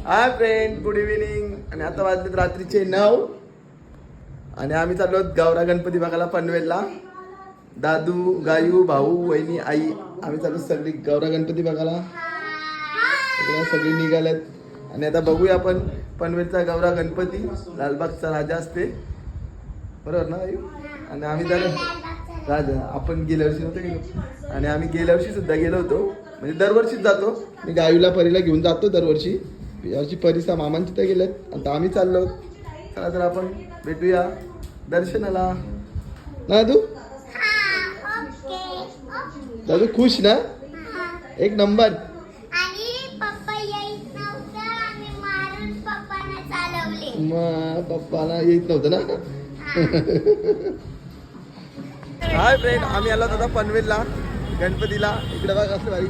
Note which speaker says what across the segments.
Speaker 1: Hi friend, good evening. आणि आता वाजलेत रात्रीचे 9 आणि आम्ही चाललो गौरा गणपती बघायला पनवेलला. दादू, गायू, भाऊ, वहिनी, आई आम्ही चाललो सगळी गौरा गणपती बघायला. इकडे सगळी निघालेत आणि आता बघूया आपण पनवेलचा गौरा गणपती. लालबागचा राजा असते बरोबर ना आयू? आणि आम्ही तर राजा आपण गेल्या वर्षी नव्हतो गेलो आणि आम्ही गेल्या वर्षी सुद्धा गेलो होतो. म्हणजे दरवर्षीच जातो. मी गायूला परीला घेऊन जातो दरवर्षी. यावर्षी परीचा मामांची तर गेलेत. आता आम्ही चाललो. चला तर आपण भेटूया दर्शनाला. ना दादू? दादू खुश ना? एक नंबर. मग पप्पाला येत नव्हतं ना. हाय फ्रेंड, आम्ही आलो आता पनवेलला गणपतीला. इकडे बघा असं भाई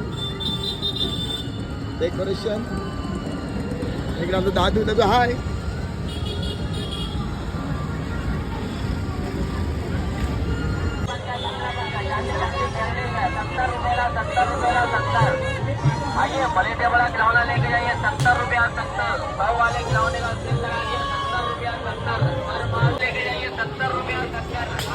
Speaker 1: डेकोरेशन. इकडे आमचं दादू. दादू हाय.
Speaker 2: आइए बड़े टेबल का खिलौना लेके जाइए 70 रुपया 70। भाव वाले खिलौने का सेल लगाइए 70 रुपया 70। हर माल लेके जाइए 70 रुपया 70।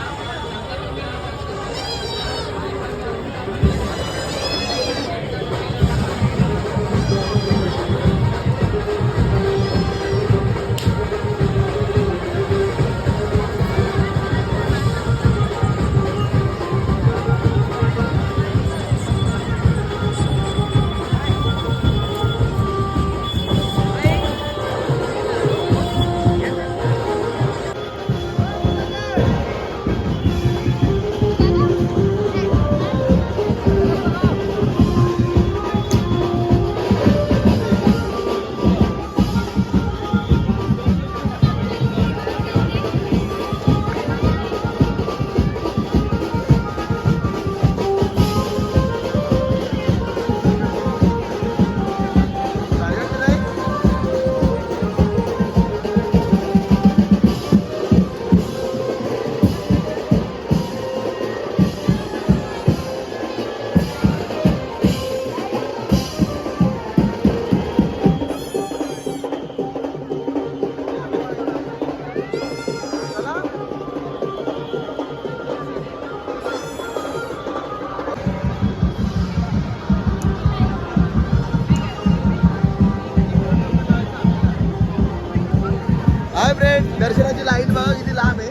Speaker 1: हाय फ्रेंड, दर्शनाची लाईन बघा किती लांब आहे.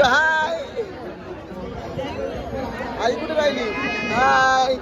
Speaker 1: हाय आई कुठे राहिली? हाय.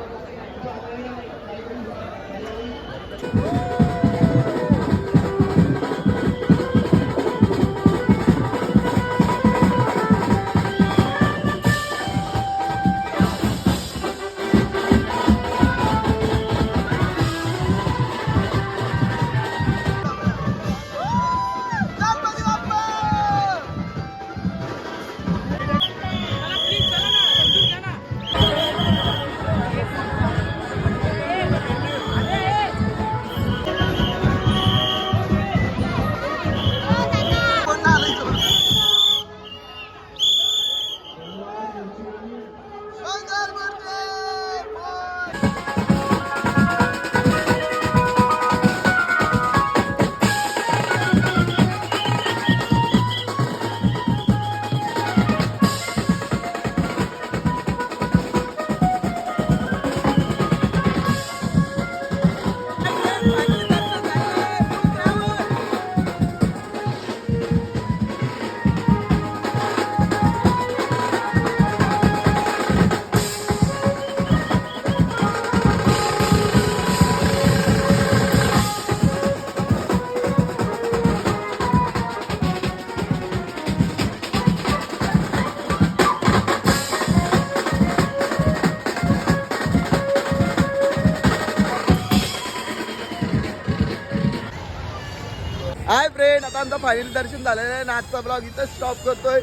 Speaker 1: आमचा फायनल दर्शन झालेलं आहे. आजचा ब्लॉग इथं स्टॉप करतोय.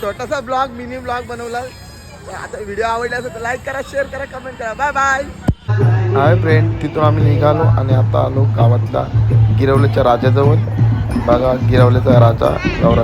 Speaker 1: छोटासा ब्लॉग मिनी ब्लॉग बनवला. आता व्हिडिओ आवडला असेल तर लाईक करा, शेअर करा, कमेंट करा. Bye bye. हाय फ्रेंड, तिथून आम्ही निघालो आणि आता आलो गावातल्या गिरवल्याच्या राजाजवळ. बघा गिरवल्याचा राजा गौरा.